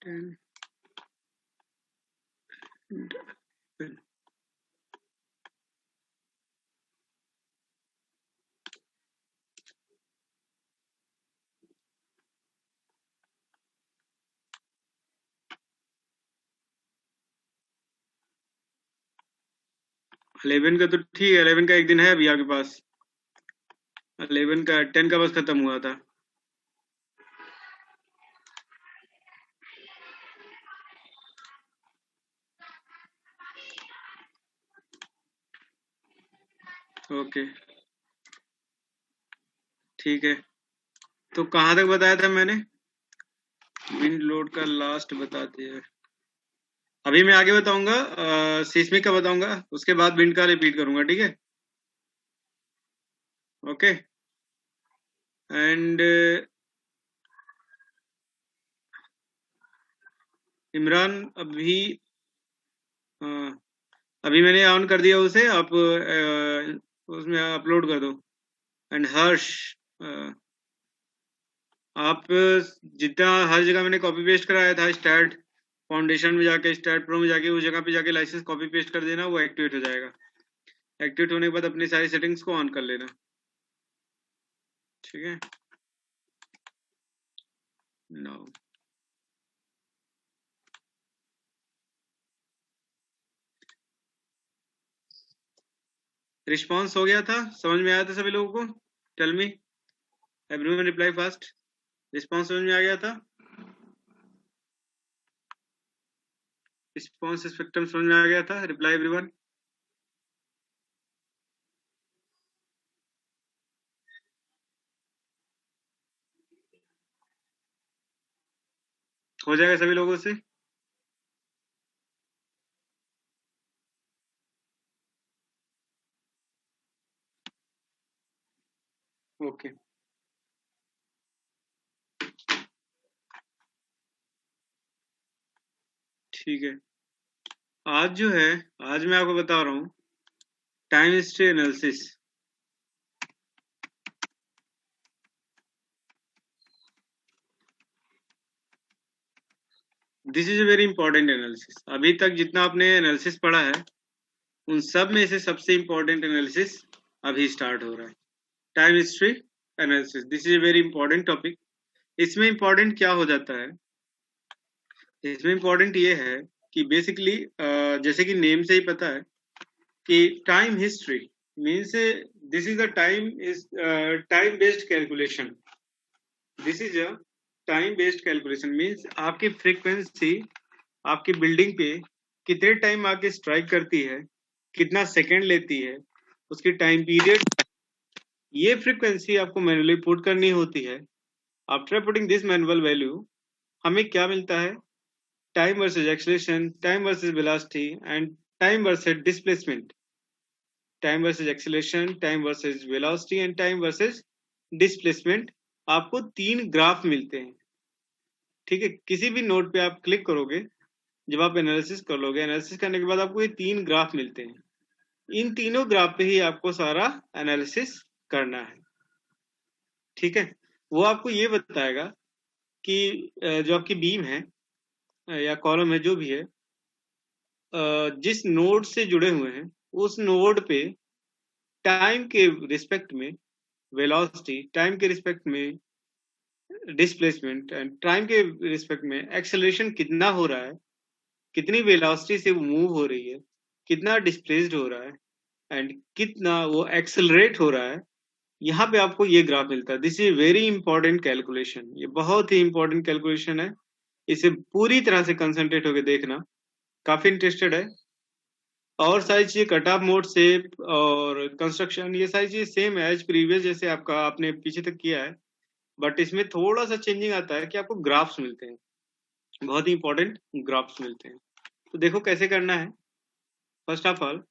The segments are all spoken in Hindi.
10 and 11. इलेवन का तो ठीक है, 11 का एक दिन है अभी आपके पास। 11 का 10 का बस खत्म हुआ था। ओके ठीक है, तो कहाँ तक बताया था मैंने? विंड लोड का लास्ट बता दिया। अभी मैं आगे बताऊंगा, सीस्मिक का बताऊंगा, उसके बाद विंड का रिपीट करूंगा, ठीक है? ओके। एंड इमरान अभी अभी मैंने ऑन कर दिया उसे, आप उसमें अपलोड कर दो। एंड हर्ष, आप जितना हर जगह मैंने कॉपी पेस्ट कराया था, स्टार्ट फाउंडेशन में जाके, स्टार्ट प्रो में जाके, उस जगह पे जाके लाइसेंस कॉपी पेस्ट कर देना, वो एक्टिवेट हो जाएगा। एक्टिवेट होने के बाद अपनी सारी सेटिंग्स को ऑन कर लेना, ठीक है? नो रिस्पॉन्स हो गया था, समझ में आया था सभी लोगों को? Tell me everyone, reply fast. Response समझ में आ गया था? रिस्पॉन्स स्पेक्ट्रम समझ में आ गया था? Reply everyone. हो जाएगा सभी लोगों से? ओके ठीक है। आज जो है, आज मैं आपको बता रहा हूँ time history analysis. This is a very important analysis. अभी तक जितना आपने एनालिसिस पढ़ा है, उन सब में से सबसे इंपॉर्टेंट एनालिसिस अभी स्टार्ट हो रहा है, time history analysis. This is a very important topic. इसमें इंपॉर्टेंट क्या हो जाता है? इसमें इंपॉर्टेंट ये है कि बेसिकली जैसे कि नेम से ही पता है कि time history means this is a time based calculation. This is a time based calculation means आपकी फ्रीक्वेंसी आपकी बिल्डिंग पे कितने टाइम आके स्ट्राइक करती है, कितना सेकंड लेती है, उसकी टाइम पीरियड, ये फ्रीक्वेंसी आपको मैन्युअली पुट करनी होती है। After putting this manual value, हमें क्या मिलता है? Time versus acceleration, time versus velocity and time versus displacement. Time versus acceleration, time versus velocity and time versus displacement, आपको 3 ग्राफ मिलते हैं, ठीक है? किसी भी नोड पे आप क्लिक करोगे, जब आप एनालिसिस कर लोगे, एनालिसिस करने के बाद आपको ये 3 ग्राफ मिलते हैं। इन तीनों ग्राफ पे ही आपको सारा एनालिसिस करना है, ठीक है? वो आपको ये बताएगा कि जो आपकी बीम है या कॉलम है, जो भी है, जिस नोड से जुड़े हुए हैं, उस नोड पे टाइम के रिस्पेक्ट में वेलोसिटी, टाइम के रिस्पेक्ट में डिस्प्लेसमेंट एंड टाइम के रिस्पेक्ट में एक्सेलरेशन कितना हो रहा है, कितनी वेलोसिटी से वो मूव हो रही है, कितना डिस्प्लेस्ड हो रहा है एंड कितना वो एक्सेलरेट हो रहा है, यहाँ पे आपको ये ग्राफ मिलता है। This is very important calculation, ये बहुत ही इंपॉर्टेंट कैलकुलेशन है। इसे पूरी तरह से कंसंट्रेट होकर देखना, काफी इंटरेस्टेड है। और सारी चीजें कट ऑफ मोड, शेप और कंस्ट्रक्शन, ये सारी चीजें सेम है एज प्रीवियस, जैसे आपका आपने पीछे तक किया है, बट इसमें थोड़ा सा चेंजिंग आता है कि आपको ग्राफ्स मिलते हैं, बहुत ही इंपॉर्टेंट ग्राफ्स मिलते हैं। तो देखो कैसे करना है। फर्स्ट ऑफ ऑल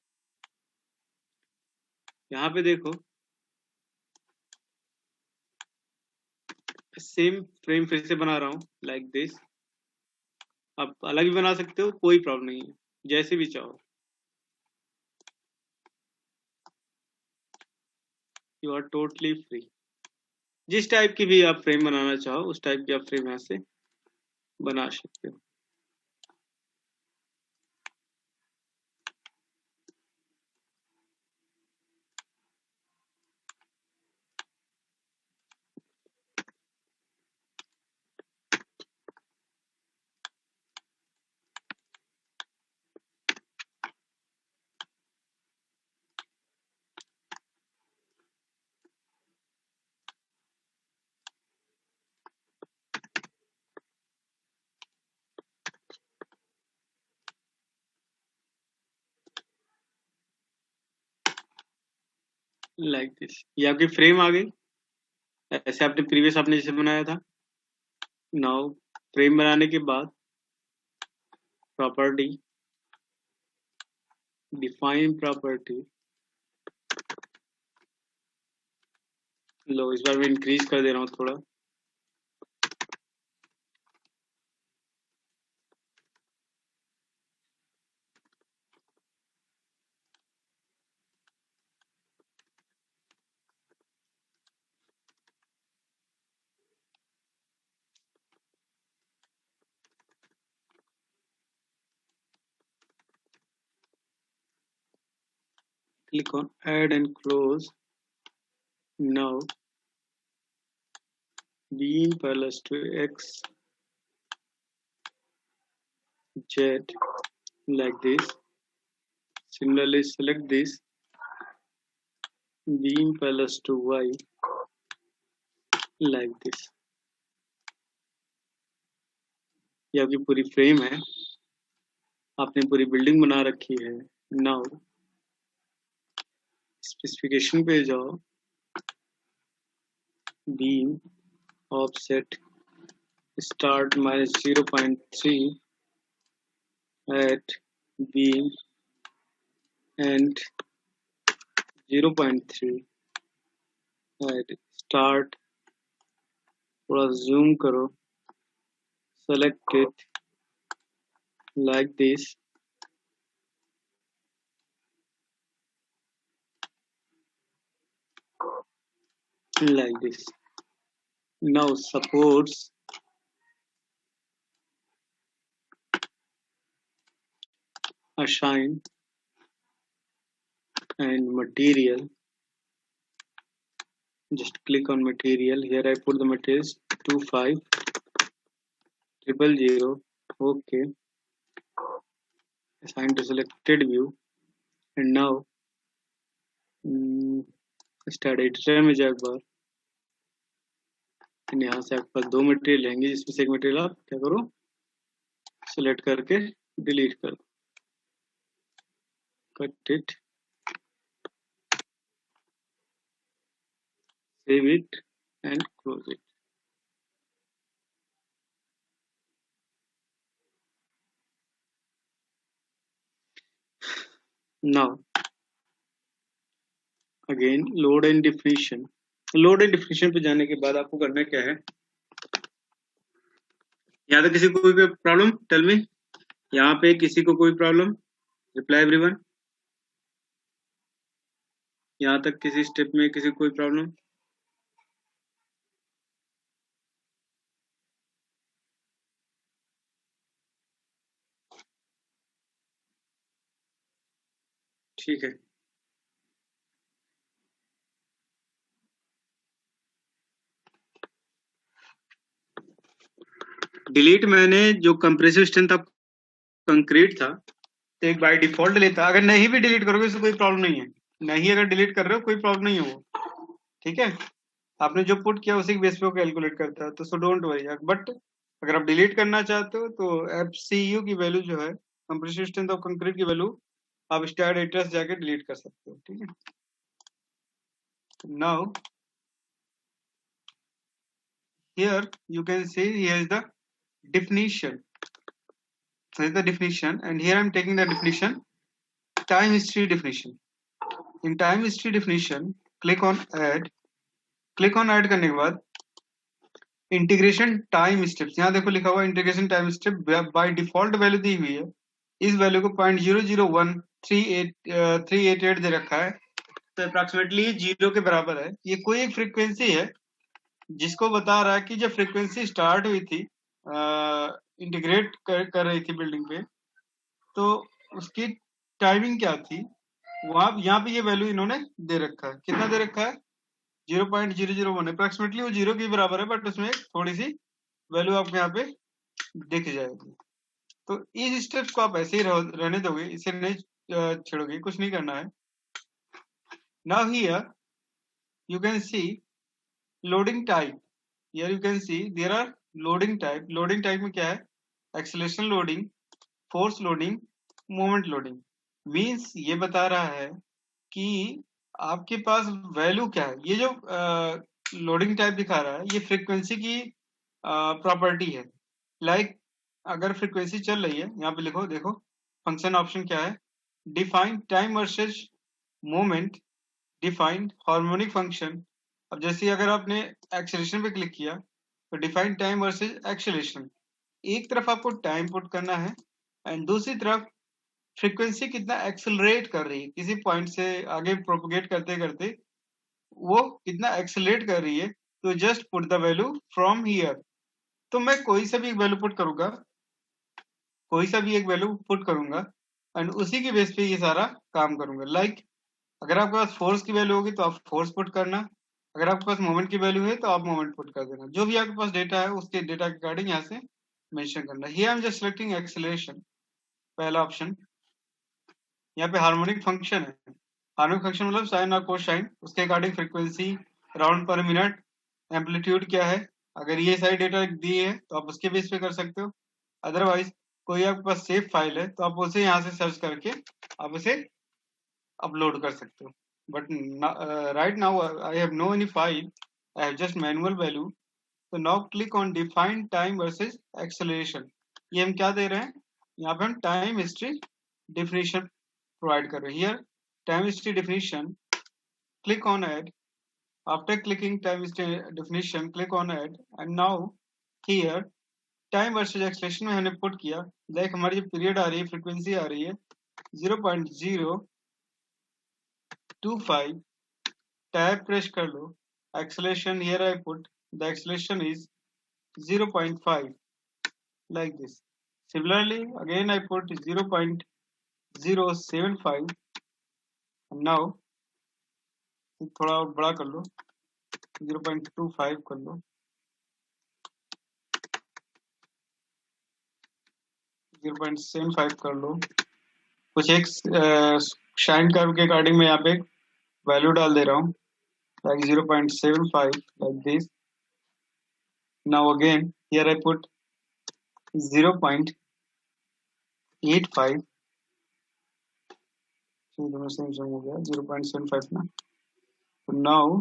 यहाँ पे देखो, सेम फ्रेम फिर से बना रहा हूँ लाइक दिस। आप अलग भी बना सकते हो, कोई प्रॉब्लम नहीं है, जैसे भी चाहो। यू आर टोटली फ्री, जिस टाइप की भी आप फ्रेम बनाना चाहो उस टाइप की आप फ्रेम यहाँ से बना सकते हो। Like this. ये आपकी फ्रेम आ गई, ऐसे आपने प्रीवियस आपने जैसे बनाया था। नाउ फ्रेम बनाने के बाद प्रॉपर्टी, डिफाइन प्रॉपर्टी, लो इस बार मैं इंक्रीज कर दे रहा हूँ थोड़ा। Click on add and close. Now being parallel to x, z like this. Similarly select this, being parallel to y like this. ये आपकी पूरी फ्रेम है, आपने पूरी बिल्डिंग बना रखी है। नाउ स्पेसिफिकेशन पे जाओ, beam offset start minus 0.3 at beam and 0.3 at start। थोड़ा zoom करो, select it like this, like this. Now supports assign and material, just click on material. Here I put the materials 25000, okay, assign to selected view। and now start editor में जाओ एक बार, यहाँ से आपके पास दो मटेरियल लेंगे, जिसमें से एक मटेरियल आप क्या करो, सिलेक्ट करके डिलीट कर दो, cut it, save it and close it. Now again load and definition. Load and definition पे जाने के बाद आपको करना क्या है, यहाँ तक किसी को कोई प्रॉब्लम, टेल मी। यहाँ पे किसी को कोई प्रॉब्लम, रिप्लाई एवरीवन। यहाँ तक किसी स्टेप में किसी को कोई प्रॉब्लम? ठीक है, डिलीट मैंने जो कंप्रेसिव स्ट्रेंथ ऑफ कंक्रीट था, तो एक बाय डिफॉल्ट लेता, अगर नहीं भी डिलीट करोगे तो कोई प्रॉब्लम नहीं है, नहीं अगर डिलीट कर रहे हो कोई प्रॉब्लम नहीं है वो, ठीक है। आपने जो पुट किया उसी के बेस पे वो कैलकुलेट करता है, तो सो डोंट वरी। बट अगर आप डिलीट करना चाहते हो तो FCU की वैल्यू जो है, कंप्रेसिव स्ट्रेंथ ऑफ कंक्रीट की वैल्यू, आप स्टार्ट एड्रेस जाके डिलीट कर सकते हो, ठीक है। Now here you can see here is the definition. So is the definition, and here I am taking the definition, time history definition. In time history definition, click on add, click on add करने के बाद इंटीग्रेशन टाइम स्टेप्स, यहाँ देखो लिखा हुआ integration time step by default value दी हुई है, इस वैल्यू को 0.001388 दे रखा है, तो अप्रॉक्सीमेटली 0 के बराबर है। ये कोई एक फ्रीक्वेंसी है जिसको बता रहा है कि जब फ्रीक्वेंसी स्टार्ट हुई थी, इंटीग्रेट कर रही थी बिल्डिंग पे, तो उसकी टाइमिंग क्या थी, वहां यहाँ पे ये वैल्यू इन्होंने दे रखा है। कितना दे रखा है? 0.001, अप्रोक्सीमेटली वो 0 के बराबर है, बट उसमें थोड़ी सी वैल्यू आपको यहाँ पे दिख जाएगी। तो इस स्टेप्स को आप ऐसे ही रहने दोगे, इसे नहीं छेड़ोगे, कुछ नहीं करना है। Now here you can see loading type, here you can see there are loading type. Loading type में क्या है? Acceleration loading, force loading, moment loading. Means ये बता रहा है कि आपके पास वैल्यू क्या है, ये जो लोडिंग टाइप दिखा रहा है ये फ्रीक्वेंसी की प्रॉपर्टी है। लाइक अगर फ्रीक्वेंसी चल रही है, यहाँ पे लिखो, देखो फंक्शन ऑप्शन क्या है, define time versus moment, define harmonic function. अब जैसे अगर आपने एक्सेलरेशन पे क्लिक किया तो डिफाइन टाइम वर्सेस एक्सेलरेशन, एक तरफ आपको टाइम पुट करना है एंड दूसरी तरफ फ्रीक्वेंसी कितना एक्सेलरेट कर रही है, किसी पॉइंट से आगे प्रोपोगेट करते करते वो कितना एक्सेलरेट कर रही है। तो just put the value from here. तो मैं कोई सा भी एक वैल्यू पुट करूंगा, कोई सा भी एक वैल्यू पुट करूंगा एंड उसी के बेस पे ये सारा काम करूंगा। लाइक अगर आपके पास फोर्स की वैल्यू होगी तो आप फोर्स पुट करना, अगर आपके पास मोमेंट की वैल्यू है तो आप मोमेंट पुट कर देना, जो भी आपके पास डेटा है उसके डेटा के अकॉर्डिंग यहाँ से मेंशन करना। Here I am just selecting acceleration, पहला ऑप्शन। यहाँ पे हार्मोनिक फंक्शन है, हार्मोनिक फंक्शन मतलब साइन और कोसाइन, उसके अकॉर्डिंग फ्रीक्वेंसी, राउंड पर मिनट, एम्पलीट्यूड क्या है, अगर ये सारी डेटा दिए है तो आप उसके बेस पे कर सकते हो। अदरवाइज कोई आपके पास सेव फाइल है तो आप उसे यहाँ से सर्च करके आप उसे अपलोड कर सकते हो। But right now I have no any file, I have just manual value. तो now click on define time versus acceleration. ये हम क्या दे रहे हैं, यहाँ पे हम टाइम हिस्ट्री डिफिनीशन प्रोवाइड कर रहे हैं। Here time history definition, click on add. After clicking time history definition, click on add and now here time versus acceleration में हमने पुट किया। लाइक हमारी जो पीरियड आ रही है, फ्रीक्वेंसी आ रही है 0.025, टैब प्रेस कर लो। Acceleration here I put the acceleration is 0.5 like this. Similarly, again I put 0.075 and now थोड़ा और बड़ा कर लो, 0.25 कर लो, 0.75 कर लो। कुछ एक शाइन कर्व के अकॉर्डिंग मैं यहाँ पे वैल्यू डाल दे रहा हूँ, like 0.75 like this. Now again here I put 0.85, दोनों सेम सेम हो गया 0.75 ना। तो now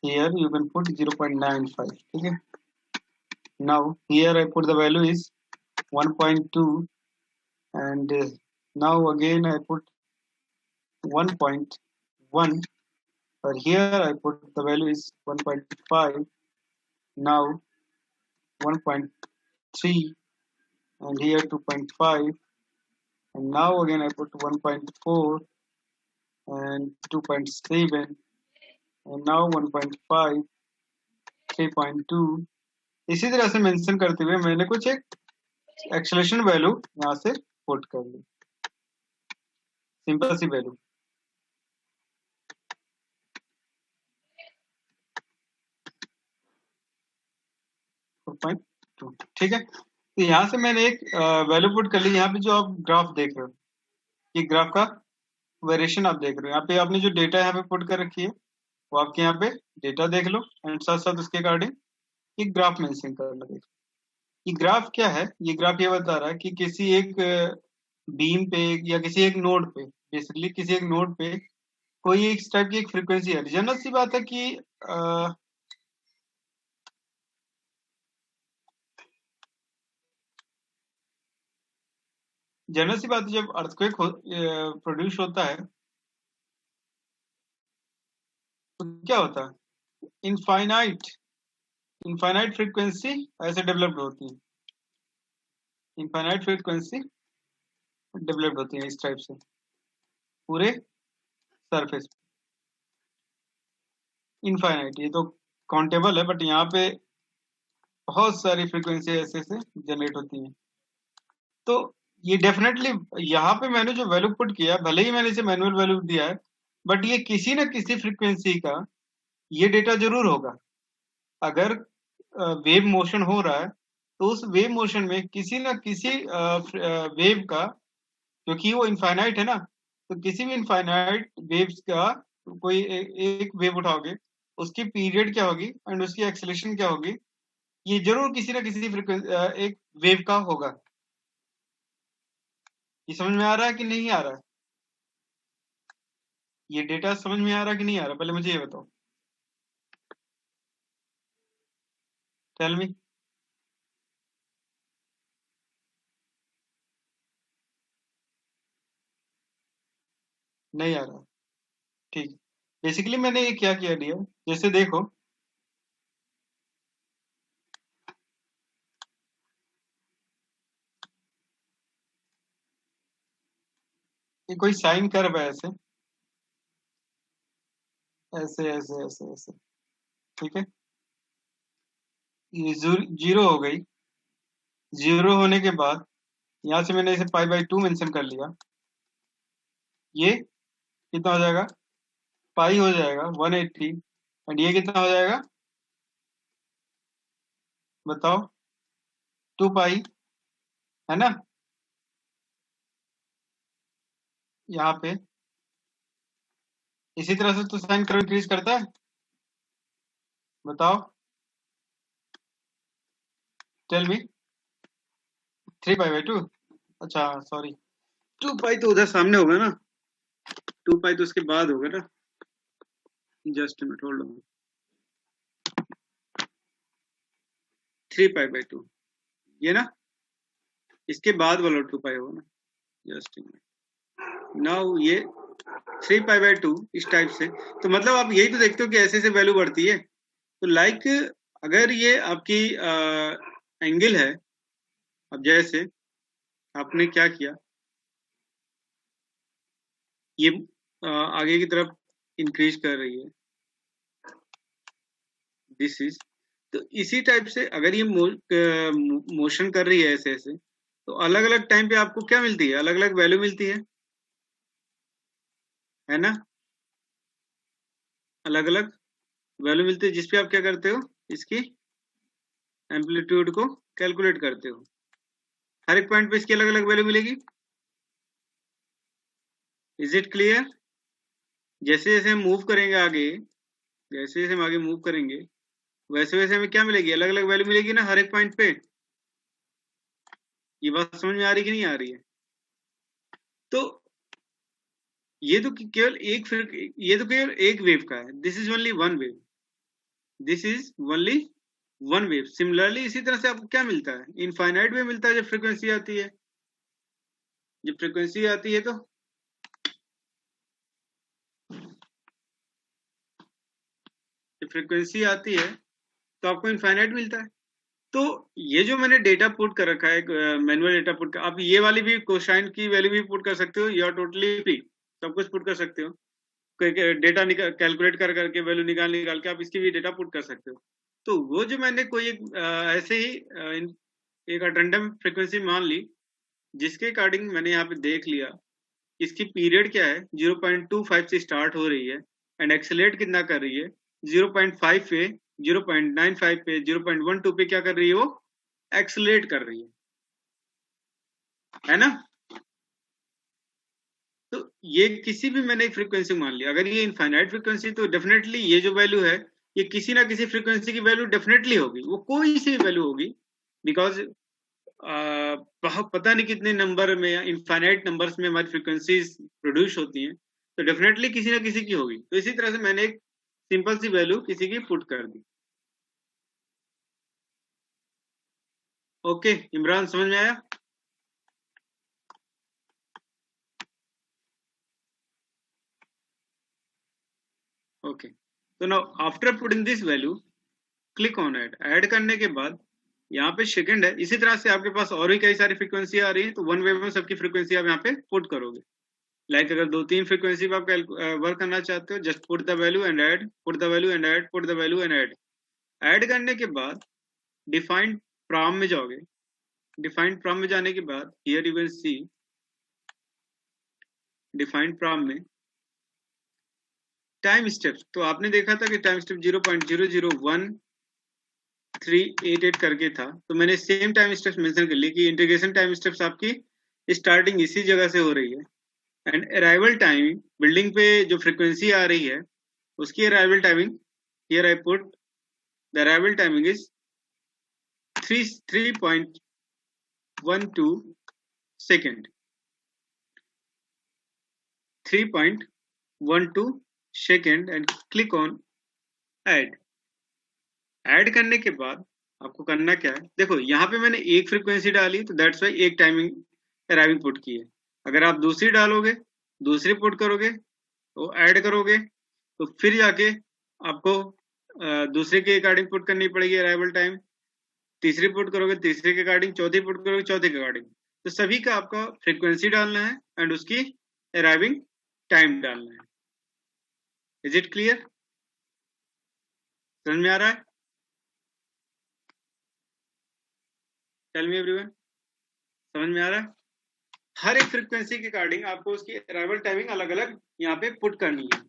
here you can put 0.95, ठीक है। Now here I put the value is 1.2 and now again I put 1.1, but here I put the value is 1.5, now 1.3 and here 2.5 and now again I put 1.4 and 2.7 and now 1.5, 3.2। इसी तरह से मेंशन करते हुए मैंने कुछ एक एक्सेलरेशन वैल्यू यहाँ से पुट कर ली, सिंपल सी वैल्यू 4.2, ठीक है। तो यहाँ से मैंने एक वैल्यू पुट कर ली। यहाँ पे जो आप ग्राफ देख रहे हो, ये ग्राफ का वेरिएशन आप देख रहे हो। यहाँ पे आपने जो डेटा यहाँ पे पुट कर रखी है वो आपके यहाँ पे डेटा देख लो एंड साथ साथ उसके अकॉर्डिंग ये ग्राफ मेंशन करना देख। ये ग्राफ क्या है, ये ग्राफ ये बता रहा है कि किसी एक बीम पे या किसी एक नोड पे, बेसिकली किसी एक नोड पे कोई एक टाइप की एक फ्रीक्वेंसी है। जनरल सी बात है कि जनरल सी बात है, जब अर्थक्वेक प्रोड्यूस होता है तो क्या होता है, इनफाइनाइट इनफाइनाइट फ्रीक्वेंसी ऐसे डेवलप्ड होती है, इनफाइनाइट फ्रीक्वेंसी डेवलप्ड होती है इस टाइप से पूरे सरफेस। इनफाइनाइट ये तो काउंटेबल है, बट यहाँ पे बहुत सारी फ्रीक्वेंसी ऐसे से जनरेट होती हैं। तो ये डेफिनेटली यहाँ पे मैंने जो वैल्यू पुट किया, भले ही मैंने इसे मैनुअल वैल्यू दिया है, बट ये किसी न किसी फ्रीक्वेंसी का ये डेटा जरूर होगा। अगर वेव मोशन हो रहा है तो उस वेव मोशन में किसी न किसी वेव का, क्योंकि वो इनफाइनाइट है ना, तो किसी भी इनफाइनाइट वेव्स का कोई एक वेव उठाओगे, उसकी पीरियड क्या होगी एंड उसकी एक्सेलेरेशन क्या होगी, ये जरूर किसी ना किसी फ्रीक्वेंसी एक वेव का होगा। ये समझ में आ रहा है कि नहीं आ रहा है? ये डेटा समझ में आ रहा कि नहीं आ रहा, पहले मुझे ये बताओ, टेल मी। नहीं आ रहा, ठीक। बेसिकली मैंने ये क्या किया डियर, जैसे देखो ये कोई साइन कर्व है, ऐसे ऐसे ऐसे ऐसे ऐसे, ठीक है। ये जीरो हो गई। जीरो होने के बाद यहाँ से मैंने इसे पाई बाई टू मेंशन कर लिया। ये कितना हो जाएगा, पाई हो जाएगा 180। एंड ये कितना हो जाएगा बताओ, 2 पाई, है ना। यहाँ पे इसी तरह से तो साइन कर्व इंक्रीज करता है, बताओ, टेल मी। 3 पाई बाई 2, अच्छा सॉरी, 2 पाई तो उधर सामने होगा ना, 2 पाई तो उसके बाद होगा ना, just minute hold on. 3 pi by 2 ये ना, इसके बाद वाला 2 पाई होगा ना, जस्ट मिनट। नाउ ये 3 पाई बाई 2 इस टाइप से। तो मतलब आप यही तो देखते हो कि ऐसे ऐसे वैल्यू बढ़ती है। तो लाइक अगर ये आपकी एंगल है, अब जैसे आपने क्या किया, ये आगे की तरफ इंक्रीज कर रही है, दिस इज। तो इसी टाइप से अगर ये मोशन कर रही है ऐसे ऐसे, तो अलग अलग टाइम पे आपको क्या मिलती है, अलग अलग वैल्यू मिलती है ना, अलग अलग वैल्यू मिलती है, जिसपे आप क्या करते हो, इसकी एम्पलीट्यूड को कैलकुलेट करते हो। हर एक पॉइंट पे इसकी अलग अलग वैल्यू मिलेगी। Is it clear. जैसे जैसे हम मूव करेंगे आगे, जैसे जैसे हम आगे मूव करेंगे, वैसे वैसे हमें क्या मिलेगी, अलग अलग वैल्यू मिलेगी ना हर एक पॉइंट पे। ये बात समझ में आ रही कि नहीं आ रही है। तो ये तो केवल एक ये तो केवल एक वेव का है, this is only one wave, this is only one wave. Similarly इसी तरह से आपको क्या मिलता है, इनफाइनाइट वेव मिलता है जब फ्रीक्वेंसी आती है। जब फ्रीक्वेंसी आती है तो जब फ्रीक्वेंसी आती है तो आपको इनफाइनाइट मिलता है। तो ये जो मैंने डेटा पुट कर रखा है, मैनुअल डेटा पुट कर, आप ये वाली भी कोसाइन की वैल्यू भी पुट कर सकते हो, या टोटली फ्री सब कुछ पुट कर सकते हो। डेटा कैलकुलेट कर करके वैल्यू निकाल निकाल के आप इसकी भी डेटा पुट कर सकते हो। तो वो जो मैंने कोई ऐसे ही एक रैंडम फ्रीक्वेंसी मान ली, जिसके अकॉर्डिंग मैंने यहाँ पे देख लिया इसकी पीरियड क्या है, 0.25 से स्टार्ट हो रही है एंड एक्सेलेरेट कितना कर रही है, 0.5 पे, 0.95 पे, 0.12 पे क्या कर रही है, वो एक्सेलेरेट कर रही है ना। तो ये किसी भी मैंने एक फ्रीक्वेंसी मान लिया, अगर ये इनफाइनाइट फ्रीक्वेंसी, तो डेफिनेटली ये जो वैल्यू है ये किसी ना किसी फ्रीक्वेंसी की वैल्यू डेफिनेटली होगी, वो कोई सी वैल्यू होगी। बिकॉज पता नहीं कितने नंबर में, इनफाइनाइट नंबर्स में हमारी फ्रीक्वेंसीज प्रोड्यूस होती हैं, तो डेफिनेटली किसी ना किसी की होगी। तो इसी तरह से मैंने एक सिंपल सी वैल्यू किसी की पुट कर दी। ओके इमरान, समझ में आया। ओके, तो now after putting this value, click on add. Add करने के बाद यहाँ पे सेकंड है, इसी तरह से आपके पास और भी कई सारी फ्रीक्वेंसी आ रही है, तो वन वे में सबकी फ्रीक्वेंसी आप यहाँ पे पुट करोगे। लाइक अगर 2-3 फ्रीक्वेंसी पे आप वर्क करना चाहते हो, just put the value and add, put the value and add, put the value and add. Add करने के बाद डिफाइंड प्रॉम में जाओगे। डिफाइंड प्रॉम में जाने के बाद here you will see defined from में टाइम स्टेप्स। तो आपने देखा था कि टाइम स्टेप 0.001388 करके था, तो मैंने सेम टाइम स्टेप्स मेंशन कर ली कि इंटीग्रेशन टाइम स्टेप्स आपकी स्टार्टिंग इसी जगह से हो रही है, एंड अराइवल टाइमिंग बिल्डिंग पे जो फ्रीक्वेंसी आ रही है उसकी arrival timing, here I put the arrival timing is 3.12 second, 3.12 1 to second and click on add. Add करने के बाद आपको करना क्या है, देखो यहाँ पे मैंने एक फ्रीक्वेंसी डाली तो दैट्स वाई एक टाइमिंग अराइविंग पुट की है। अगर आप दूसरी डालोगे, दूसरी पुट करोगे तो ऐड करोगे तो फिर जाके आपको दूसरे के अकॉर्डिंग पुट करनी पड़ेगी अराइवल टाइम, तीसरी पुट करोगे तीसरे के अकॉर्डिंग, चौथी पुट करोगे चौथे के अकॉर्डिंग। तो सभी का आपका फ्रीक्वेंसी डालना है एंड उसकी अराइविंग टाइम डालना है। Is it clear? समझ में आ रहा है? टेल मी एवरीवन, समझ में आ रहा है? हर एक फ्रीक्वेंसी के अकॉर्डिंग आपको उसकी अराइवल टाइमिंग अलग अलग यहाँ पे पुट करनी है।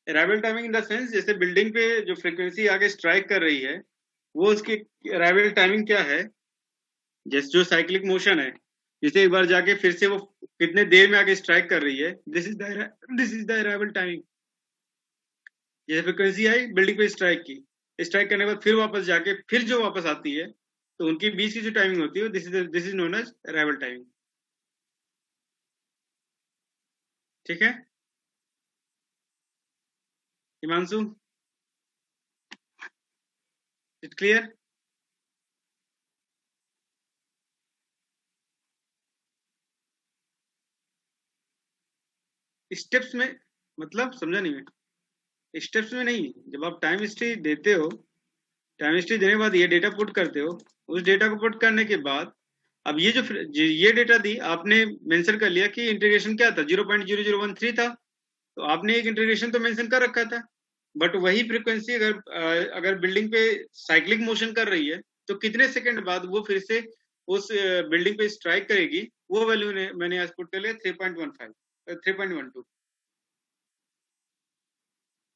Arrival timing in the sense, जैसे बिल्डिंग पे जो फ्रीक्वेंसी आगे स्ट्राइक कर रही है वो उसकी अराइवल टाइमिंग क्या है, जैसे जो साइक्लिक मोशन है, जैसे एक बार जाके फिर से वो कितने देर में आगे स्ट्राइक कर रही है, this is the arrival timing. जैसे फ्रीक्वेंसी आई बिल्डिंग पे स्ट्राइक की, स्ट्राइक करने के बाद फिर वापस जाके फिर जो वापस आती है तो उनके बीच की जो टाइमिंग होती है this is known as arrival timing. ठीक है हिमांशु, इट क्लियर? स्टेप्स में मतलब समझा नहीं मैं। स्टेप्स में नहीं, जब आप टाइम हिस्ट्री देते हो, टाइम हिस्ट्री देने के बाद ये डेटा पुट करते हो, उस डेटा को पुट करने के बाद अब ये जो ये डेटा दी आपने मेंशन कर लिया कि इंटीग्रेशन क्या था, 0.0013 था, तो आपने एक इंटीग्रेशन तो मेंशन कर रखा था। बट वही फ्रीक्वेंसी अगर बिल्डिंग पे साइक्लिक मोशन कर रही है तो कितने सेकंड बाद वो फिर से उस बिल्डिंग पे स्ट्राइक करेगी, वो वैल्यू मैंने आज पुट कर लिया 3.15 3.12।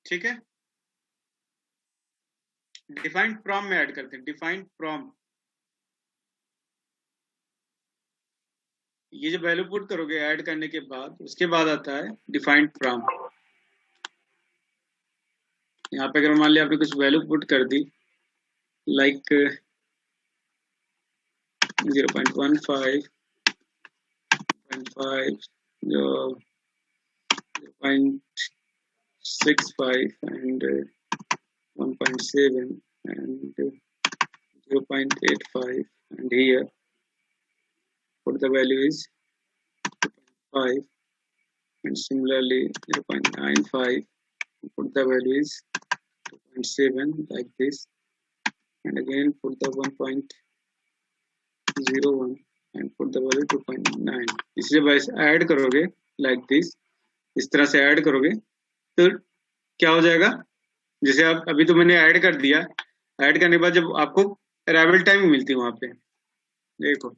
ठीक है, डिफाइंड प्रॉम में ऐड करते हैं, डिफाइंड प्रॉम। ये जो वैल्यू पुट करोगे ऐड करने के बाद, उसके बाद आता है डिफाइंड फ्रॉम। यहाँ पे अगर मान लिया आपने कुछ वैल्यू पुट कर दी लाइक 0.15 जो 0.65 and 1.7 and 0.85 and here put the value is 5 and similarly 0.95 put the value is 2.7 like this and again put the 1.01 and put the value 2.9। इसलिए बस ऐड करोगे like this, इस तरह से ऐड करोगे तो क्या हो जाएगा, जैसे आप अभी तो मैंने ऐड कर दिया, ऐड करने के बाद जब आपको अराइवल टाइम मिलती है वहां पे, देखो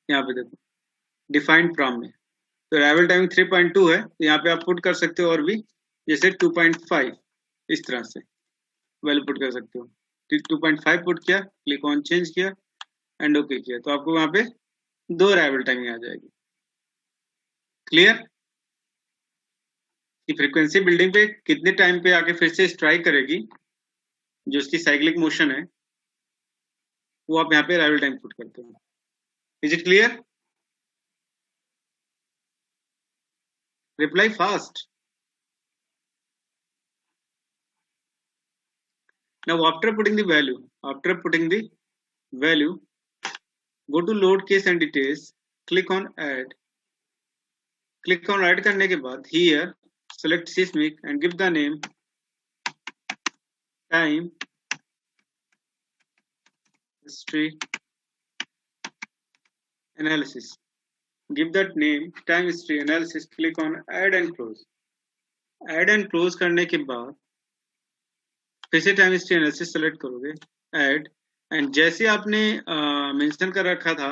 यहाँ पे देखो डिफाइंड फ्रॉम में तो अराइवल टाइम 3.2 है, तो यहाँ पे आप पुट कर सकते हो और भी, जैसे 2.5 इस तरह से वैल्यू पुट कर सकते हो। 2.5 पुट किया, क्लिक ऑन चेंज किया एंड ओके किया, तो आपको वहां पे 2 अराइवल टाइमिंग आ जाएगी। क्लियर? कि फ्रीक्वेंसी बिल्डिंग पे कितने टाइम पे आके फिर से स्ट्राइक करेगी, जो उसकी साइक्लिक मोशन है, वो आप यहाँ पे अराइवल टाइम पुट करते हो। Is it clear? Reply fast. Now after putting the value, go to load case and details, click on add करने के बाद here select seismic and give the name time history analysis, give that name time history analysis, click on add and close करने के बाद फिर से टाइम हिस्ट्री एनालिसिस सेलेक्ट करोगे, ऐड, एंड जैसे आपने मेंशन कर रखा था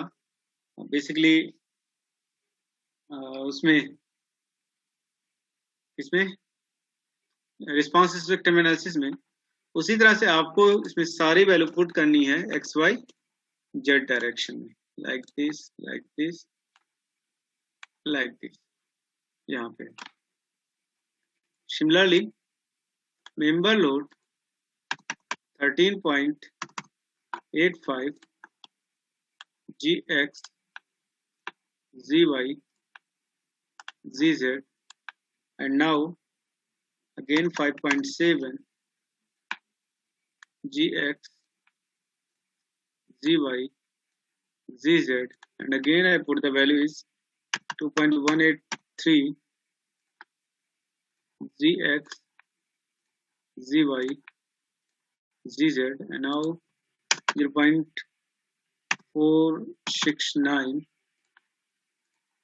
बेसिकली उसमें इसमें रिस्पांस स्पेक्ट्रम एनालिसिस में, उसी तरह से आपको इसमें सारी वैल्यू पुट करनी है XY Z डायरेक्शन में, लाइक दिस like this यहाँ पे. Similarly, member load 13.85 gx zy zz, and now again 5.7 gx zy zz, and again I put the value is 2.183 gx zy zz, and now 0.469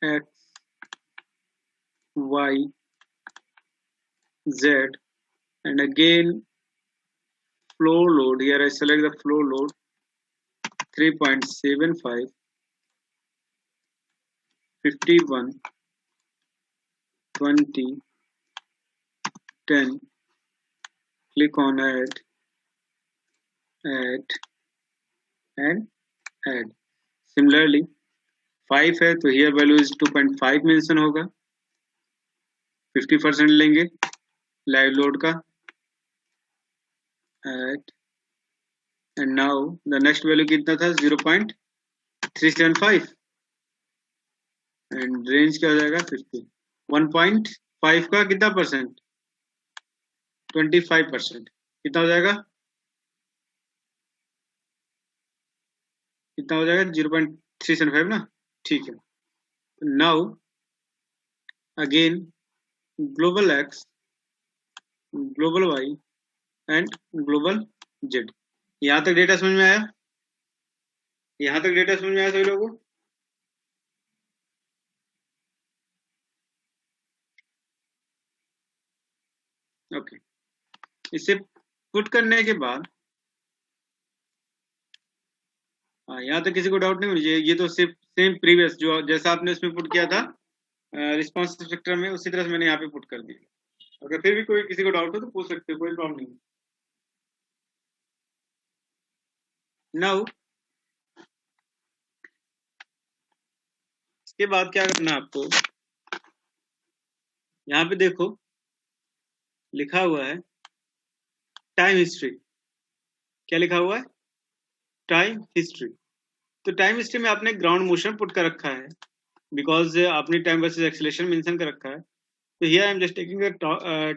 x y z, and again flow load. Here I select the flow load 3.75 51 20 10. Click on add and add. Similarly 5 है तो here value is 2.5 मेंशन होगा. 50% लेंगे लाइव लोड का. add, and now the next value कितना था 0.375, and range क्या हो जाएगा 50. 1.5 का कितना परसेंट 25%, कितना हो जाएगा 0.375 ना. ठीक है. now again global x, global y and global z. यहाँ तक डेटा समझ में आया? यहाँ तक डेटा समझ में आया सभी लोगों को? ओके. इसे पुट करने के बाद यहाँ तक किसी को डाउट नहीं होनी चाहिए. ये तो सिर्फ सेम प्रीवियस जो जैसा आपने इसमें पुट किया था रिस्पांस स्पेक्ट्रम में, उसी तरह से मैंने यहाँ पे पुट कर दिया. अगर फिर भी कोई किसी को डाउट हो तो पूछ सकते हो, कोई प्रॉब्लम नहीं. नाउ इसके बाद क्या करना है आपको, यहाँ पे देखो लिखा हुआ है टाइम हिस्ट्री. क्या लिखा हुआ है? Time history. तो टाइम हिस्ट्री में आपने ग्राउंड मोशन पुट कर रखा है बिकॉज आपने टाइम वर्सेस एक्सेलरेशन मेंशन कर रखा है. तो here I am just taking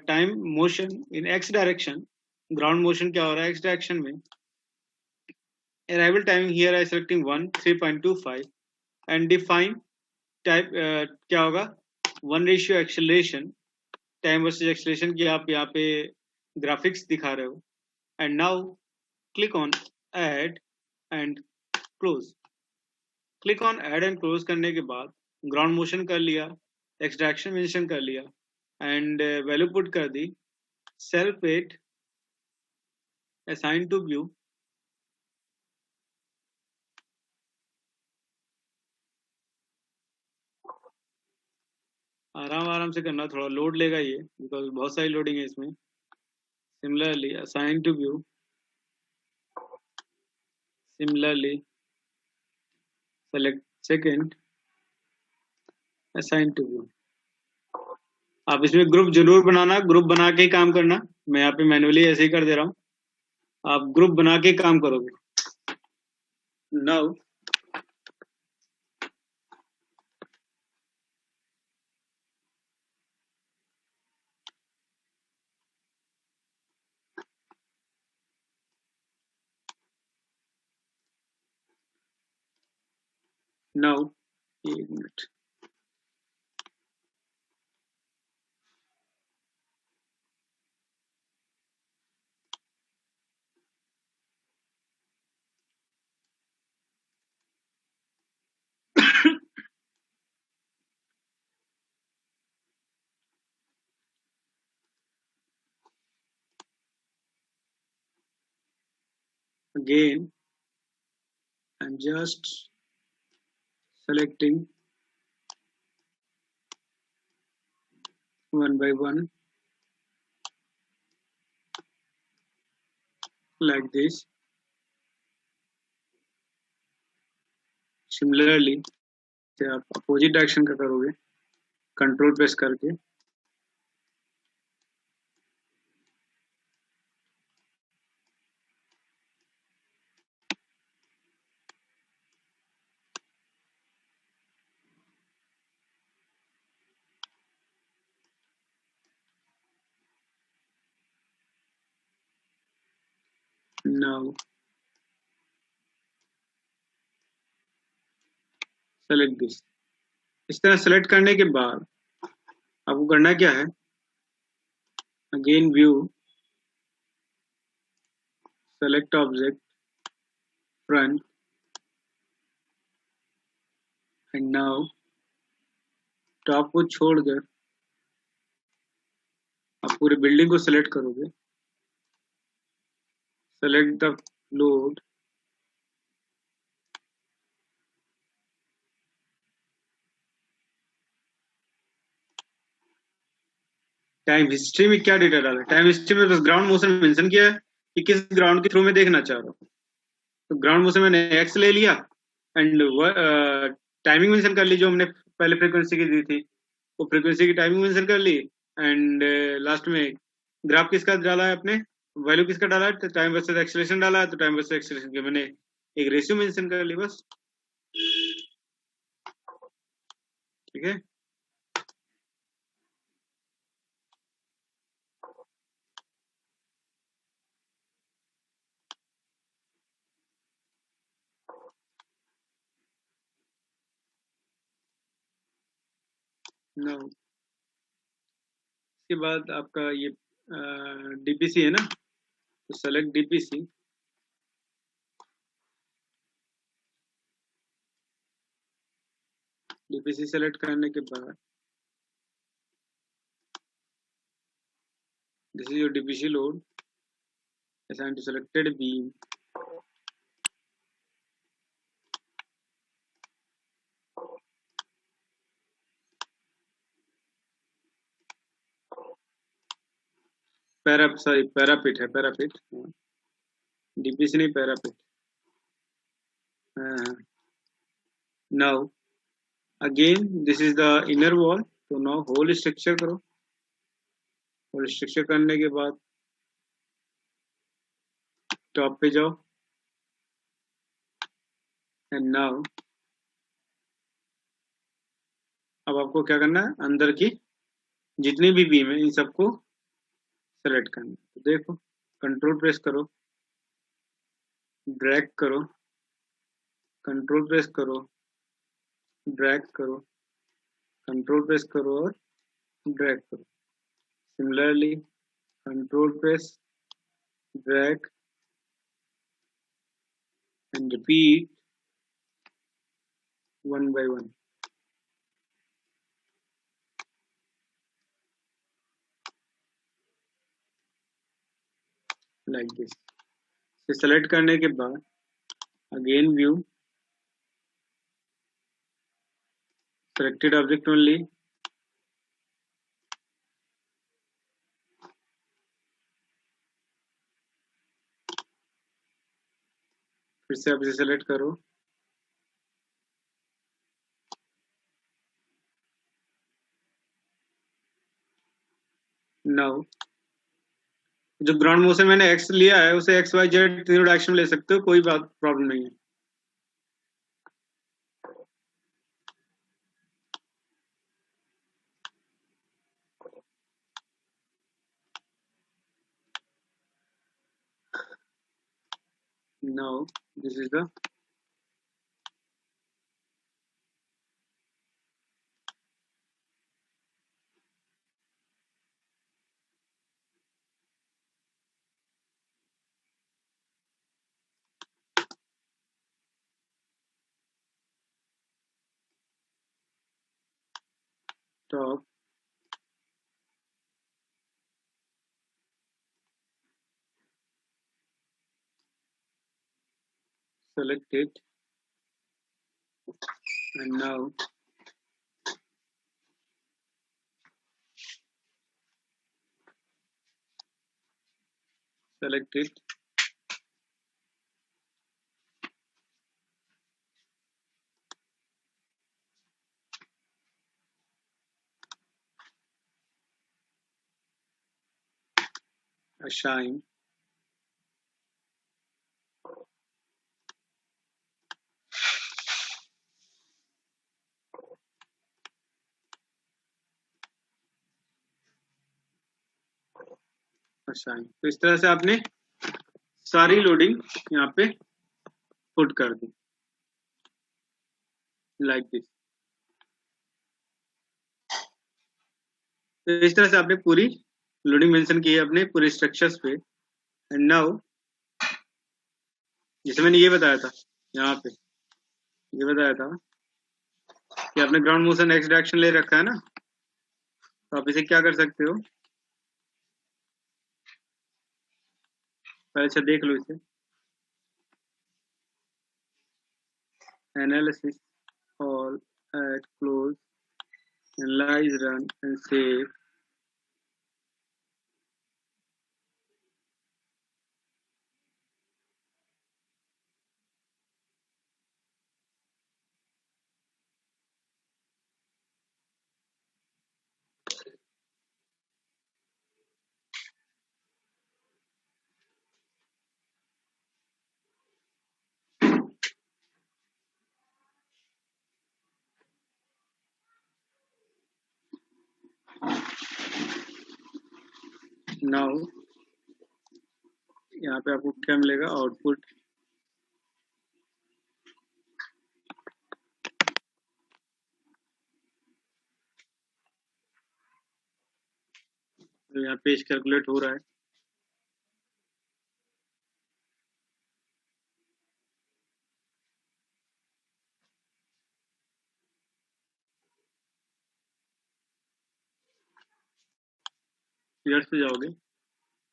time motion in x direction. Ground motion क्या हो रहा है एक्स डायरेक्शन में. Arrival timing here I selecting 1 3.25 and define type क्या होगा 1:, एक्सेलरेशन टाइम वर्सेस एक्सेलरेशन की आप यहाँ पे ग्राफिक्स दिखा रहे हो. And now click on add and close. Click on add and close करने के बाद ग्राउंड मोशन कर लिया, एक्स डायरेक्शन मेंशन कर लिया एंड वैल्यू पुट कर दी. Self weight assign to view, आराम से करना, थोड़ा लोड लेगा ये बिकॉज बहुत सारी लोडिंग है इसमें. Similarly assign to view, similarly select second assign to view. आप इसमें ग्रुप जरूर बनाना, ग्रुप बना के ही काम करना. मैं यहाँ पे मैन्युअली ऐसे ही कर दे रहा हूँ, आप ग्रुप बना के काम करोगे. नाउ एक minute. again I'm just selecting one by one like this. Similarly आप अपोजिट डायरेक्शन का करोगे कंट्रोल प्रेस करके नाउ सेलेक्ट दिस। इस तरह सेलेक्ट करने के बाद आपको करना क्या है, again view, select object, front, and now top को छोड़कर आप पूरे बिल्डिंग को सेलेक्ट करोगे। Select the load, time history में क्या डेटा डाला है, टाइम हिस्ट्री में बस ग्राउंड मोशन मेंशन किया है कि किस ग्राउंड के थ्रू में देखना चाह रहा हूँ। तो ग्राउंड मोशन मैंने एक्स ले लिया एंड टाइमिंग मेंशन कर ली जो हमने पहले फ्रीक्वेंसी की दी थी, वो फ्रीक्वेंसी की टाइमिंग मेंशन कर ली एंड लास्ट में ग्राफ किसका डाला है आपने, वैल्यू किसका डाला है, तो टाइम वर्सेस एक्सेलरेशन डाला है, तो टाइम वर्सेस एक्सेलरेशन के मैंने एक रेशियो मेंशन कर ली बस। ठीक है, नाउ इसके बाद आपका ये डीपीसी है ना, तो सेलेक्ट डीपीसी, डीपीसी सेलेक्ट करने के बाद this is your DPC load assign to selected beam. Parapet है, पैरापिट, डीपीसी नहीं parapet. Now again this is the inner wall, तो नाउ होल स्ट्रक्चर करो। होल स्ट्रक्चर करने के बाद टॉप पे जाओ एंड नाउ अब आपको क्या करना है, अंदर की जितनी भी बीम है इन सबको सेलेक्ट करना है। तो देखो, कंट्रोल प्रेस करो, ड्रैग करो, कंट्रोल प्रेस करो, ड्रैग करो, कंट्रोल प्रेस करो और ड्रैग करो। Similarly control press, drag and repeat one by one. Like this. Select करने के बाद again view, selected object only, फिर से आप इसे सेलेक्ट करो, नाउ जो ग्राउंड मोशन मैंने एक्स लिया है उसे एक्स वाई जेड तीनों डायरेक्शन में ले सकते हो, कोई बात प्रॉब्लम नहीं है। Now this is the top, select it, and now select it, assign assign। तो इस तरह से आपने सारी लोडिंग यहाँ पे पुट कर दी लाइक दिस। तो इस तरह से आपने पूरी लोडिंग मेंशन की है अपने पूरे स्ट्रक्चर्स पे। एंड नाउ जैसे मैंने ये बताया था, यहाँ पे ये बताया था कि आपने ग्राउंड मोशन एक्स डायरेक्शन ले रखा है ना, तो आप इसे क्या कर सकते हो, पहले से देख लो इसे। Analysis all at close analyse run and save. Now यहाँ पे आपको क्या मिलेगा, आउटपुट। तो यहाँ पेज कैलकुलेट हो रहा है। क्लियर से जाओगे।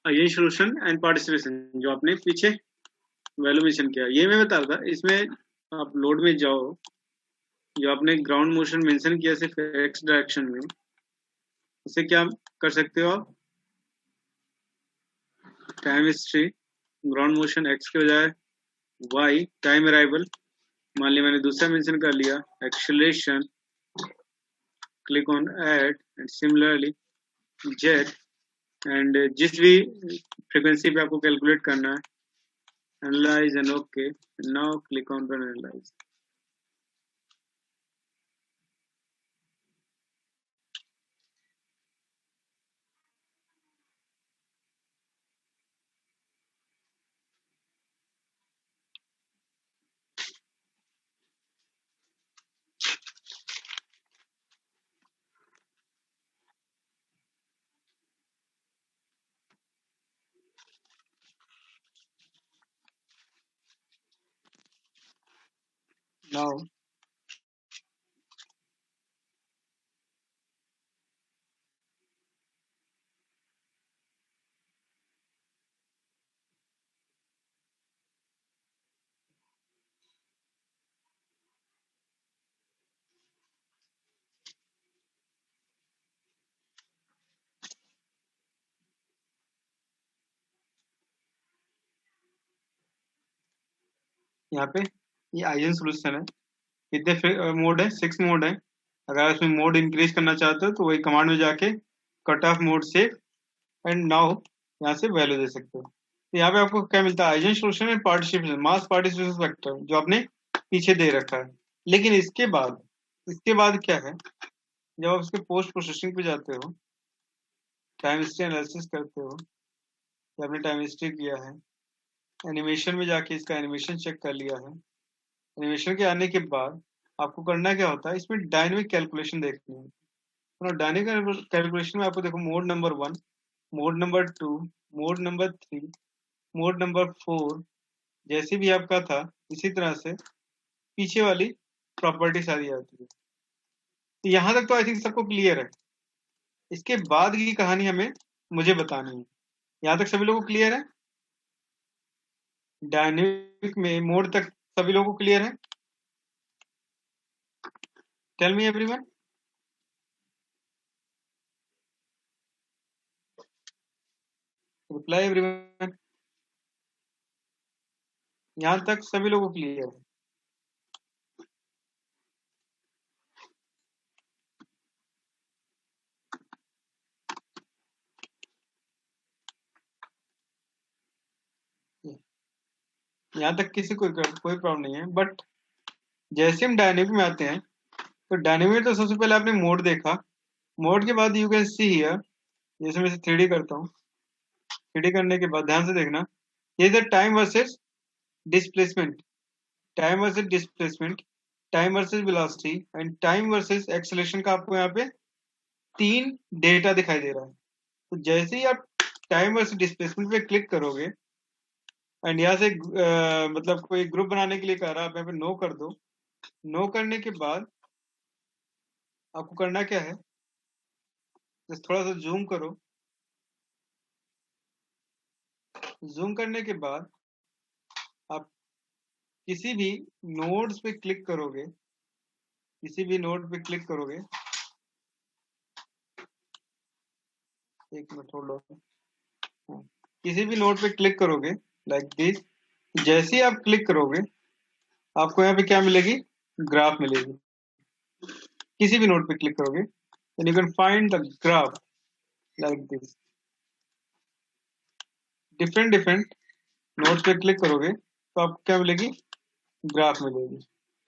ये सोल्यूशन एंड पार्टिसिपेशन जो आपने पीछे वैल्यू मेंशन किया, ये मैं बता रहा था। इसमें आप लोड में जाओ, जो आपने ग्राउंड मोशन मेंशन किया सिर्फ एक्स डायरेक्शन में, उसे क्या कर सकते हो आप, time history ground motion x के बजाय वाई टाइम अराइवल, मान लिया मैंने दूसरा मेंशन कर लिया acceleration, click on add and similarly Z, and जिस भी फ्रीक्वेंसी पे आपको कैलकुलेट करना है, analyse and okay. Now click on run analyse. Now यहाँ पे ये आइजन सोल्यूशन है। कितने मोड है, 6 मोड है। अगर उसमें मोड इंक्रीज करना चाहते हो तो वही कमांड में जाके कट ऑफ मोड से एंड नाउ यहाँ से वैल्यू दे सकते हो। तो यहाँ पे आपको क्या मिलता है, eigen solution and participation mass participation factor जो आपने पीछे दे रखा है। लेकिन इसके बाद क्या है, जब आप इसके पोस्ट प्रोसेसिंग पे जाते हो, टाइम हिस्ट्री एनालिसिस करते हो, या आपने टाइम हिस्ट्री किया है, एनिमेशन में जाके इसका एनिमेशन चेक कर लिया है, एनिमेशन के आने के बाद आपको करना क्या होता है, इसमें डायनेमिक कैलकुलेशन देखनी है। तो डायनेमिक कैलकुलेशन में आपको देखो mode number 1, mode number 2, mode number 3, mode number 4, जैसे भी आपका था इसी तरह से पीछे वाली प्रॉपर्टी सारी आती है। तो यहाँ तक तो आई थिंक सबको क्लियर है। इसके बाद की कहानी हमें मुझे बतानी है। यहाँ तक सभी लोगों को क्लियर है? डायनेमिक में मोड तक सभी लोगों को क्लियर है? Tell me everyone. Reply everyone. यहाँ तक सभी लोगों को क्लियर है? यहाँ तक किसी कोई प्रॉब्लम नहीं है। बट जैसे हम डायनेमिक में आते हैं, तो डायनेमिक में तो सबसे पहले आपने मोड देखा, मोड के बाद यू कैन सी हियर, जैसे मैं 3D करता हूँ, 3D करने के बाद ध्यान से देखना, ये is time versus displacement, time versus displacement, time versus velocity and time versus acceleration का आपको यहाँ पे 3 डेटा दिखाई दे रहा है। तो जैसे ही आप टाइम वर्सेस डिस्प्लेसमेंट पे क्लिक करोगे एंड यहाँ से मतलब कोई ग्रुप बनाने के लिए कह रहा है, आप यहाँ पे नो कर दो। नो करने के बाद आपको करना क्या है, जस्ट थोड़ा सा जूम करो, जूम करने के बाद आप किसी भी नोड्स पे क्लिक करोगे, किसी भी नोड पे क्लिक करोगे, एक मिनट होल्ड ऑन, किसी भी नोड पे क्लिक करोगे लाइक दिस, जैसे ही आप क्लिक करोगे आपको यहाँ पे क्या मिलेगी, ग्राफ मिलेगी। किसी भी नोड पे क्लिक करोगे then you can find the graph like this, different nodes पे क्लिक करोगे तो आपको क्या मिलेगी, ग्राफ मिलेगी।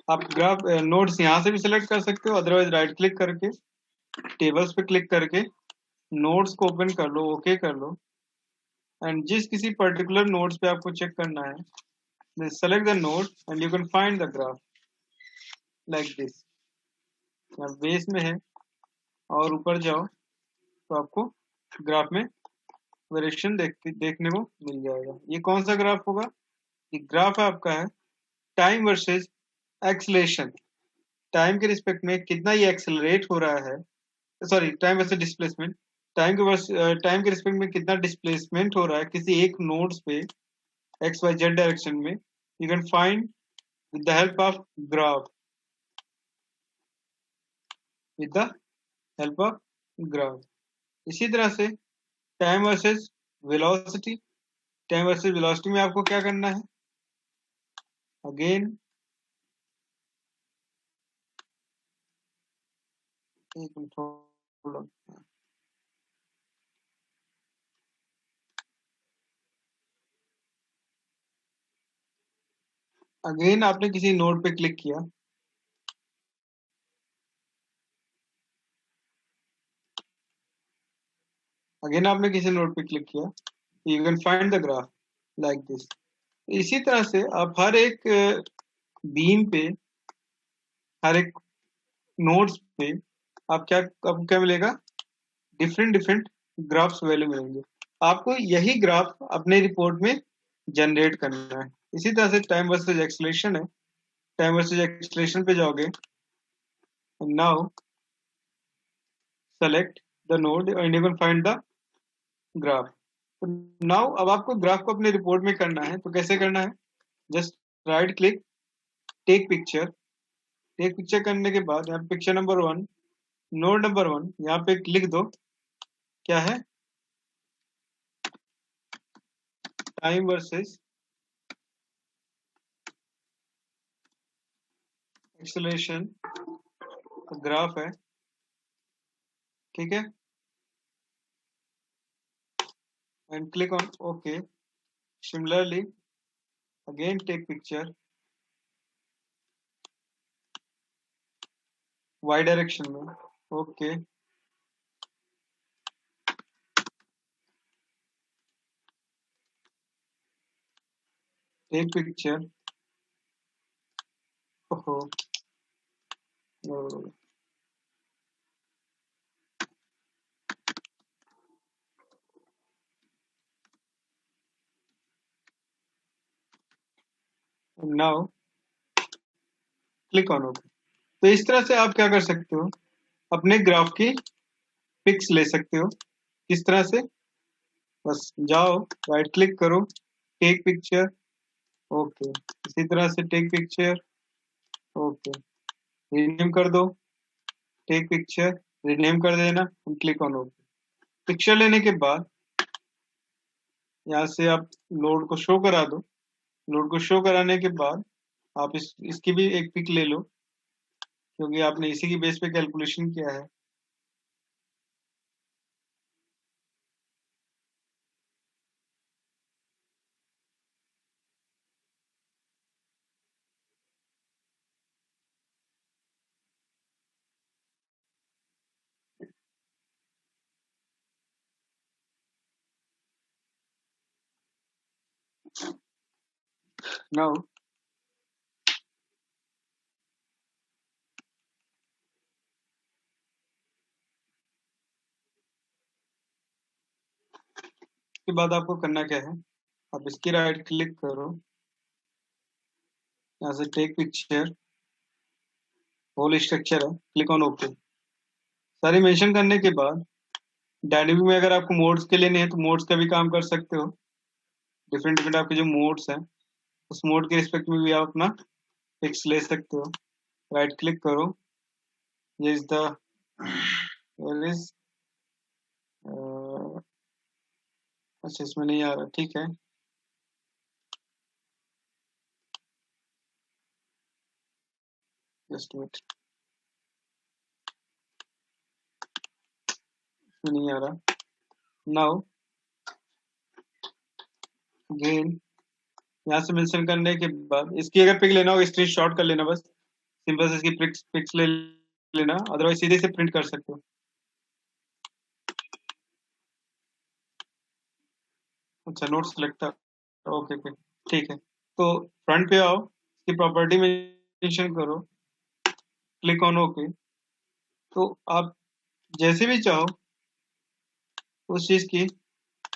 आप ग्राफ नोड्स यहाँ से भी सिलेक्ट कर सकते हो, अदरवाइज राइट क्लिक करके टेबल्स पे क्लिक करके नोड्स को ओपन कर लो, ओके कर लो, एंड जिस किसी पर्टिकुलर नोड्स पे आपको चेक करना है, select the node and you can find the graph like this. Base में है और ऊपर जाओ तो आपको ग्राफ में वेरिएशन देखने को मिल जाएगा। ये कौन सा ग्राफ होगा, ये ग्राफ आपका है टाइम वर्सेस एक्सेलरेशन, टाइम के रिस्पेक्ट में कितना ये एक्सेलरेट हो रहा है, sorry time versus displacement, time के रिस्पेक्ट में कितना डिस्प्लेसमेंट हो रहा है किसी एक नोड्स पे एक्स वाई जेड डायरेक्शन में, you can find with the help of graph, with the help of graph. इसी तरह से time versus velocity, time versus velocity में आपको क्या करना है, अगेन एक मिनट, अगेन आपने किसी नोड पे क्लिक किया, अगेन आपने किसी नोड पे क्लिक किया, you can find the graph like this. इसी तरह से आप हर एक बीम पे, हर एक नोड्स पे आप क्या, आपको क्या मिलेगा, डिफरेंट ग्राफ्स वैल्यू मिलेंगे। आपको यही ग्राफ अपने रिपोर्ट में जनरेट करना है। इसी तरह से टाइम वर्सेज एक्सेलरेशन है, टाइम वर्सेज एक्सेलरेशन पे जाओगे, now select the node and you can find the graph. Now अब आपको ग्राफ को अपने रिपोर्ट में करना है, तो कैसे करना है, just right click, take picture, take picture करने के बाद यहाँ पिक्चर नंबर 1, नोड नंबर 1 यहाँ पे लिख दो, क्या है, टाइम वर्सेस एक्सेलरेशन ग्राफ है, ठीक है, and click on okay. Similarly again take picture Y direction में, ओके, टेक पिक्चर, ओहो, नाउ क्लिक ऑन ओके। तो इस तरह से आप क्या कर सकते हो, अपने ग्राफ की पिक्स ले सकते हो। किस तरह से, बस जाओ राइट क्लिक करो, टेक पिक्चर, ओके, इसी तरह से टेक पिक्चर, ओके, रीनेम कर दो, टेक पिक्चर, रीनेम कर देना, क्लिक ऑन ओके। पिक्चर लेने के बाद यहाँ से आप लोड को शो करा दो, लोड को शो कराने के बाद आप इसकी भी एक पिक ले लो, क्योंकि आपने इसी की बेस पे कैलकुलेशन किया है। नाउ के बाद आपको करना क्या है, आप इसकी राइट क्लिक करो, यहाँ से टेक पिक्चर, होल स्ट्रक्चर है, क्लिक ऑन ओके। सारी मेंशन करने के बाद डायनेमिक में अगर आपको मोड्स के लेने हैं तो मोड्स का भी काम कर सकते हो। डिफरेंट डिफरेंट आपके जो मोड्स हैं उस मोड के रिस्पेक्ट में भी आप अपना पिक्स ले सकते हो। राइट क्लिक करो, ये इज द इज अच्छा इसमें नहीं आ रहा, ठीक है। जस्ट वेट, इसमें नहीं आ रहा। नाउ अगेन यहाँ से मेंशन करने के बाद इसकी अगर पिक लेना हो स्क्रीन शॉट कर लेना, बस सिंपल से इसकी पिक्स ले लेना, अदरवाइज सीधे से प्रिंट कर सकते हो। अच्छा नोट सेलेक्ट, ओके ओके ठीक है। तो फ्रंट पे आओ, इसकी प्रॉपर्टी मेंशन करो, क्लिक ऑन ओके। तो आप जैसे भी चाहो उस चीज की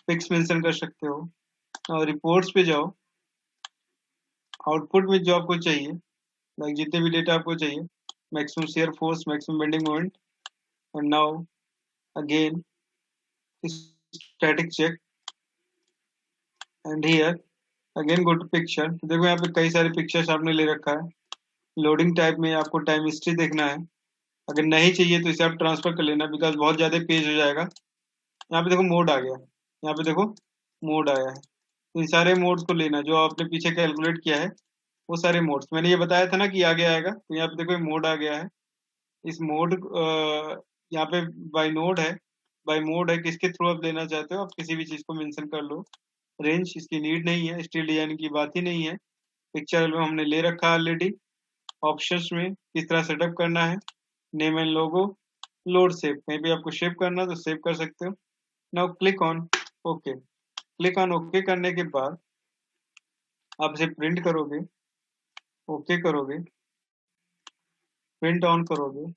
पिक्स मेंशन कर सकते हो। और रिपोर्ट्स पे जाओ, आउटपुट में जो आपको चाहिए, लाइक जितने भी डेटा आपको चाहिए, maximum shear force, maximum bending moment, and now again static check and here again go to picture. तो देखो यहाँ पे कई सारे पिक्चर्स आपने ले रखा है। लोडिंग टाइप में आपको टाइम हिस्ट्री देखना है, अगर नहीं चाहिए तो इसे आप ट्रांसफर कर लेना, बिकॉज बहुत ज़्यादा पेज हो जाएगा। यहाँ पे देखो मोड आ गया, यहाँ पे देखो मोड आया है। तो इन सारे मोड्स को लेना जो आपने पीछे कैलकुलेट किया है, वो सारे मोड्स मैंने ये बताया था ना कि आगे आएगा। तो यहाँ पे देखो मोड आ गया है। इस मोड यहाँ पे बाय नोड है, बाय मोड है, किसके थ्रू आप लेना चाहते हो, आप किसी भी चीज़ को मेंशन कर लो। रेंज इसकी नीड नहीं है, स्टिल डिजाइन की बात ही नहीं है। पिक्चर एल्बम हमने ले रखा है ऑलरेडी। ऑप्शंस में किस तरह सेटअप करना है, name and logo, load shape, कहीं भी आपको शेप करना है तो सेव कर सकते हो। Now click on okay. Click on okay करने के बाद आप इसे प्रिंट करोगे, ओके करोगे, प्रिंट ऑन करोगे,